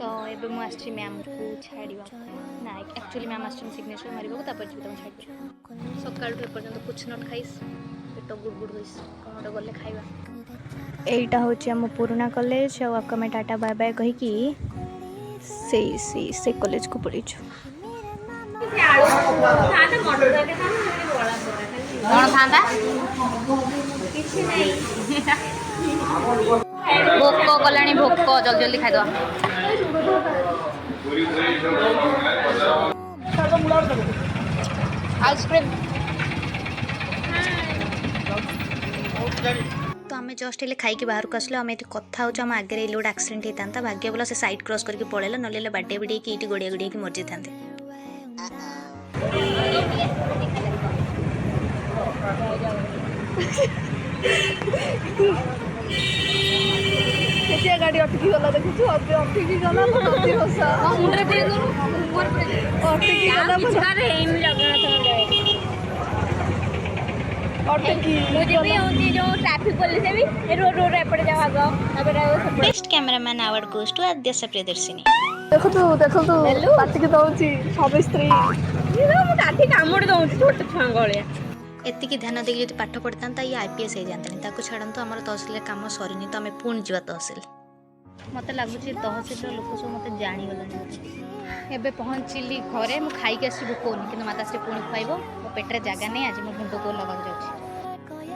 तो ये मुझे मैम को छाड़ा ना एक्चुअली मैम आस सिग्नेचर मारे तापर जी तुम छाड़ सकाल एपर्तंत कुछ नट खाई पेट गुड़ गुड़ होइस कौन गले खाइबा एटा होची हम पुराना कॉलेज और आपको मैं टाटा बाय बाय कही कि से कॉलेज को पड़ी छु कौन था भोक कलानी भोक जल्दी जल्दी खाइदवा आइसक्रीम तो आम जस्ट हेल्ले खाई बाहर को आसलो आम ये कथा आम आगे गोटे एक्सीडेंट होता था भाग्य बोला से साइड क्रॉस करके पड़ेला ना बाडे बिड़े कि गोड़िया गोड़िया कि मर जाते गाड़ी अटकी गला देखु अटकी गला मुंडे पे अटकी गला जो ट्रैफिक पुलिस है भी रोड रोड एपटे जा भाग best cameraman award goes to Adya Priyadarshini देखो तू पार्टी के दउची सब स्त्री ये मु काठी कामड़ दउची छोट छुआ गळिया एतिकी ध्यान देके जदि पाठ पढ़ता ये आईपीएस हो जाते ताको छाड़ू आम तहसिल काम सरीनी तो आम पुणी जा तहसिल मत लगुच तहसिल लोक सब मत जागला एबे पहुँचली घरे मु खाई आसी भोक होनी कि माताश्री पुणी खुआब मो पेटे जगह नहीं आज मो मुंड को लगा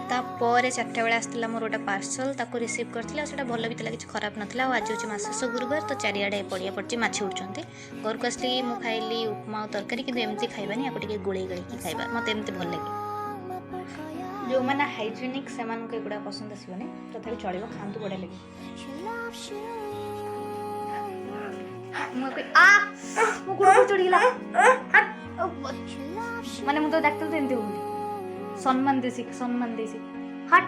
जापर 4टा बेले आसला मोर गोटे पार्सल ताको रिसीव करथिला सेटा भल भी किसी खराब नाला आज हूँ मास गुरुवार तो चारिआडे पड़िया पड़ी माछी उठुंट घर को आसली मु खाइली उपमा और तरकारी कि एमती खाइबानी आपको टे गोले गलिकी खाइबा मत एमती भल लगे जो मैंने हाइजेनिक से एगुड़ा पसंद आसबनी तथा चलो खातु बढ़िया लगे माने मुझे डाक्टर तो एमती हो सम्मान देसी हट